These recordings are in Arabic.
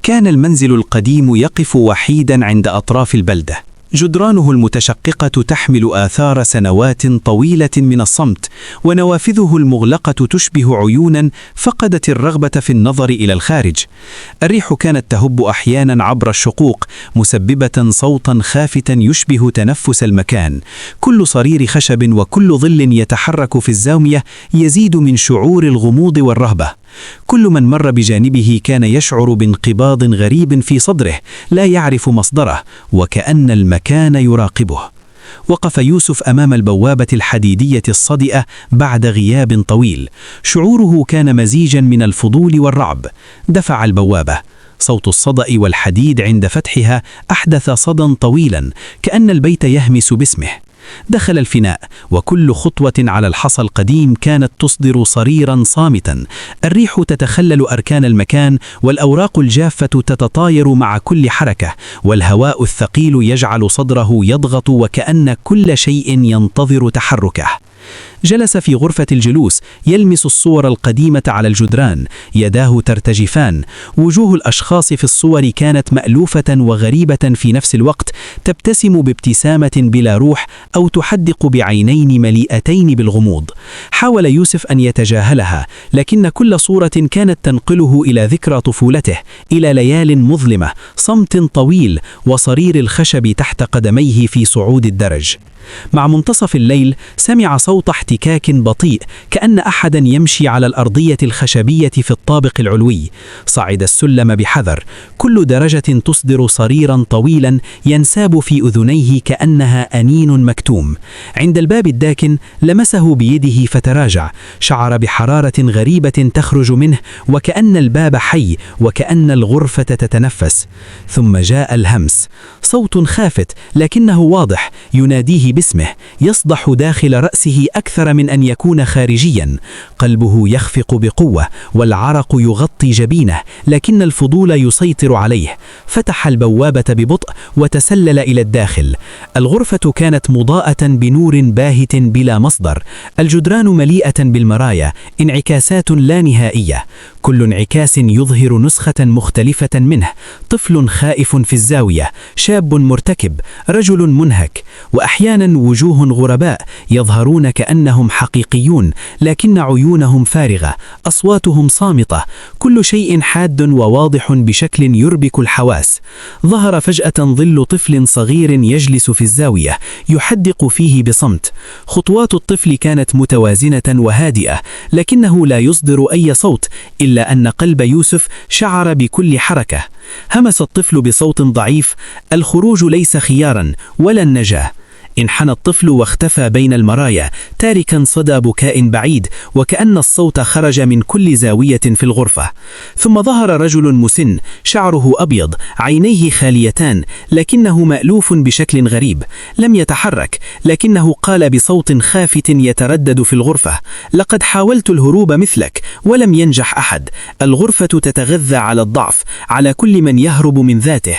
كان المنزل القديم يقف وحيدا عند أطراف البلدة، جدرانه المتشققة تحمل آثار سنوات طويلة من الصمت، ونوافذه المغلقة تشبه عيونا فقدت الرغبة في النظر إلى الخارج. الريح كانت تهب أحيانا عبر الشقوق، مسببة صوتا خافتا يشبه تنفس المكان. كل صرير خشب وكل ظل يتحرك في الزاوية يزيد من شعور الغموض والرهبة. كل من مر بجانبه كان يشعر بانقباض غريب في صدره لا يعرف مصدره، وكأن المكان يراقبه. وقف يوسف أمام البوابة الحديدية الصدئة بعد غياب طويل. شعوره كان مزيجا من الفضول والرعب. دفع البوابة. صوت الصدأ والحديد عند فتحها أحدث صدى طويلا، كأن البيت يهمس باسمه. دخل الفناء، وكل خطوة على الحصى القديم كانت تصدر صريرا صامتا. الريح تتخلل أركان المكان، والأوراق الجافة تتطاير مع كل حركة، والهواء الثقيل يجعل صدره يضغط وكأن كل شيء ينتظر تحركه. جلس في غرفة الجلوس يلمس الصور القديمة على الجدران، يداه ترتجفان. وجوه الأشخاص في الصور كانت مألوفة وغريبة في نفس الوقت، تبتسم بابتسامة بلا روح أو تحدق بعينين مليئتين بالغموض. حاول يوسف أن يتجاهلها، لكن كل صورة كانت تنقله إلى ذكرى طفولته، إلى ليال مظلمة، صمت طويل، وصرير الخشب تحت قدميه في صعود الدرج. مع منتصف الليل سمع صوت احتكاك بطيء، كأن أحدا يمشي على الأرضية الخشبية في الطابق العلوي. صعد السلم بحذر، كل درجة تصدر صريرا طويلا ينساب في أذنيه كأنها أنين مكتوم. عند الباب الداكن لمسه بيده فتراجع، شعر بحرارة غريبة تخرج منه، وكأن الباب حي، وكأن الغرفة تتنفس. ثم جاء الهمس، صوت خافت لكنه واضح، يناديه باسمه، يصدح داخل رأسه أكثر من أن يكون خارجيا. قلبه يخفق بقوة، والعرق يغطي جبينه، لكن الفضول يسيطر عليه. فتح البوابة ببطء وتسلل إلى الداخل. الغرفة كانت مضاءة بنور باهت بلا مصدر، الجدران مليئة بالمرايا، انعكاسات لا نهائية، كل انعكاس يظهر نسخة مختلفة منه. طفل خائف في الزاوية، شاب مرتكب، رجل منهك، وأحيانا وجوه غرباء يظهرون كأنهم حقيقيون، لكن عيونهم فارغة، أصواتهم صامتة، كل شيء حاد وواضح بشكل يربك الحواس. ظهر فجأة ظل طفل صغير يجلس في الزاوية، يحدق فيه بصمت. خطوات الطفل كانت متوازنة وهادئة، لكنه لا يصدر أي صوت، إلا أن قلب يوسف شعر بكل حركة. همس الطفل بصوت ضعيف: الخروج ليس خيارا ولا النجاة. انحنى الطفل واختفى بين المرايا، تاركا صدى بكاء بعيد، وكأن الصوت خرج من كل زاوية في الغرفة. ثم ظهر رجل مسن، شعره أبيض، عينيه خاليتان، لكنه مألوف بشكل غريب. لم يتحرك، لكنه قال بصوت خافت يتردد في الغرفة: لقد حاولت الهروب مثلك ولم ينجح أحد. الغرفة تتغذى على الضعف، على كل من يهرب من ذاته.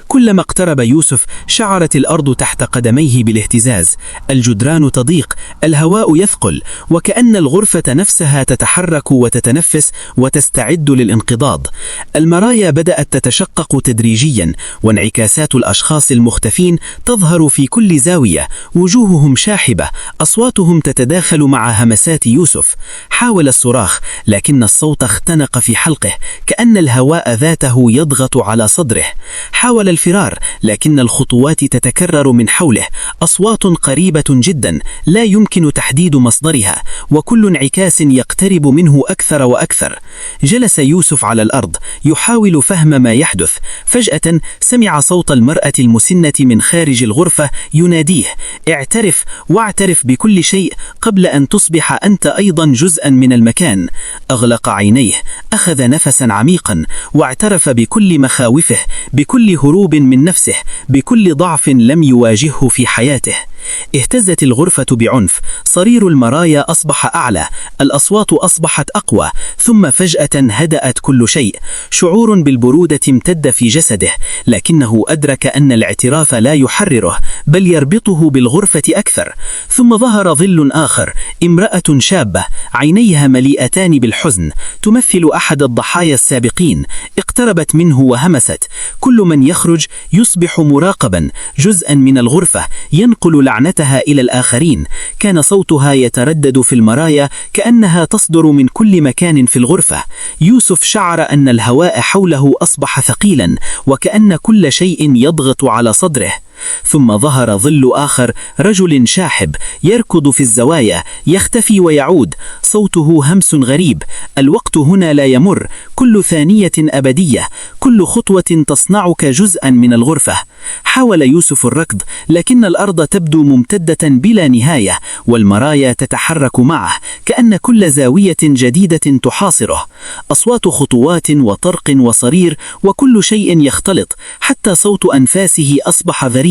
كلما اقترب يوسف شعرت الأرض تحت قدميه بالاهتزاز، الجدران تضيق، الهواء يثقل، وكأن الغرفة نفسها تتحرك وتتنفس وتستعد للانقضاض. المرايا بدأت تتشقق تدريجيا، وانعكاسات الأشخاص المختفين تظهر في كل زاوية، وجوههم شاحبة، أصواتهم تتداخل مع همسات يوسف. حاول الصراخ، لكن الصوت اختنق في حلقه، كأن الهواء ذاته يضغط على صدره. حاول الفرار، لكن الخطوات تتكرر من حوله، أصوات قريبة جدا لا يمكن تحديد مصدرها، وكل انعكاس يقترب منه أكثر وأكثر. جلس يوسف على الأرض يحاول فهم ما يحدث. فجأة سمع صوت المرأة المسنة من خارج الغرفة يناديه: اعترف، واعترف بكل شيء قبل أن تصبح أنت أيضا جزءا من المكان. أغلق عينيه، أخذ نفسا عميقا، واعترف بكل مخاوفه، بكل هروب من نفسه، بكل ضعف لم يواجهه في حياته. اهتزت الغرفة بعنف، صرير المرايا أصبح أعلى، الأصوات أصبحت أقوى، ثم فجأة هدأت كل شيء. شعور بالبرودة امتد في جسده، لكنه أدرك أن الاعتراف لا يحرره بل يربطه بالغرفة أكثر. ثم ظهر ظل آخر، امرأة شابة عينيها مليئتان بالحزن، تمثل أحد الضحايا السابقين. اقتربت منه وهمست: كل من يخرج يصبح مراقبا، جزءا من الغرفة، ينقل لعنتها إلى الآخرين. كان صوتها يتردد في المرايا كأنها تصدر من كل مكان في الغرفة. يوسف شعر أن الهواء حوله أصبح ثقيلا، وكأن كل شيء يضغط على صدره. ثم ظهر ظل آخر، رجل شاحب يركض في الزوايا، يختفي ويعود، صوته همس غريب: الوقت هنا لا يمر، كل ثانية أبدية، كل خطوة تصنعك جزءا من الغرفة. حاول يوسف الركض، لكن الأرض تبدو ممتدة بلا نهاية، والمرايا تتحرك معه كأن كل زاوية جديدة تحاصره. أصوات خطوات وطرق وصرير، وكل شيء يختلط، حتى صوت أنفاسه أصبح غريبا.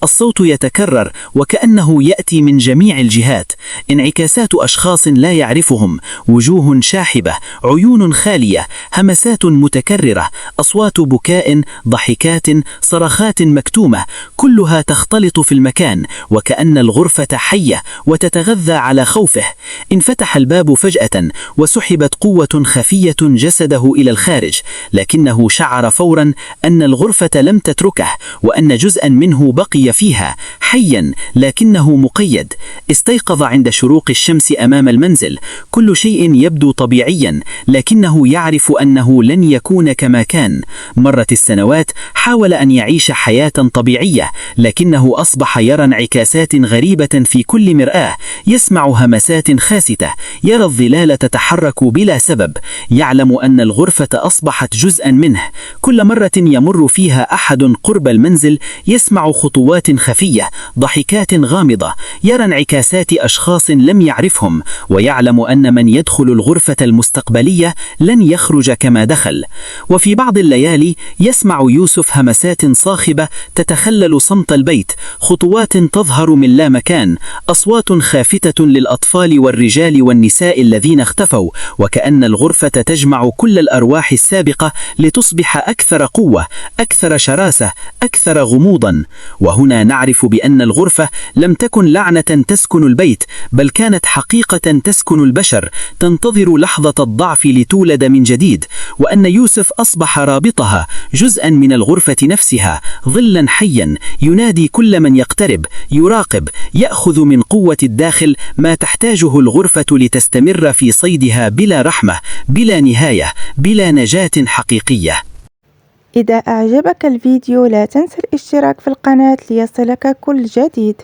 الصوت يتكرر وكأنه يأتي من جميع الجهات. انعكاسات أشخاص لا يعرفهم، وجوه شاحبة، عيون خالية، همسات متكررة، أصوات بكاء، ضحكات، صرخات مكتومة، كلها تختلط في المكان، وكأن الغرفة حية وتتغذى على خوفه. انفتح الباب فجأة، وسحبت قوة خفية جسده إلى الخارج، لكنه شعر فورا أن الغرفة لم تتركه، وأن جزءا منه بقي فيها حيا لكنه مقيد. استيقظ عند شروق الشمس أمام المنزل، كل شيء يبدو طبيعيا، لكنه يعرف أنه لن يكون كما كان. مرت السنوات، حاول أن يعيش حياة طبيعية، لكنه أصبح يرى انعكاسات غريبة في كل مرآة، يسمع همسات خاستة، يرى الظلال تتحرك بلا سبب، يعلم أن الغرفة أصبحت جزءا منه. كل مرة يمر فيها أحد قرب المنزل يسمع خطوات خفية، ضحكات غامضة، يرى انعكاسات أشخاص لم يعرفهم، ويعلم أن من يدخل الغرفة المستقبلية لن يخرج كما دخل. وفي بعض الليالي يسمع يوسف همسات صاخبة تتخلل صمت البيت، خطوات تظهر من لا مكان، أصوات خافتة للأطفال والرجال والنساء الذين اختفوا، وكأن الغرفة تجمع كل الأرواح السابقة لتصبح أكثر قوة، أكثر شراسة، أكثر غموضا. وهنا نعرف بأن الغرفة لم تكن لعنة تسكن البيت، بل كانت حقيقة تسكن البشر، تنتظر لحظة الضعف لتولد من جديد، وأن يوسف أصبح رابطها، جزءا من الغرفة نفسها، ظلا حيا ينادي كل من يقترب، يراقب، يأخذ من قوة الداخل ما تحتاجه الغرفة لتستمر في صيدها بلا رحمة، بلا نهاية، بلا نجاة حقيقية. إذا أعجبك الفيديو لا تنسى الاشتراك في القناة ليصلك كل جديد.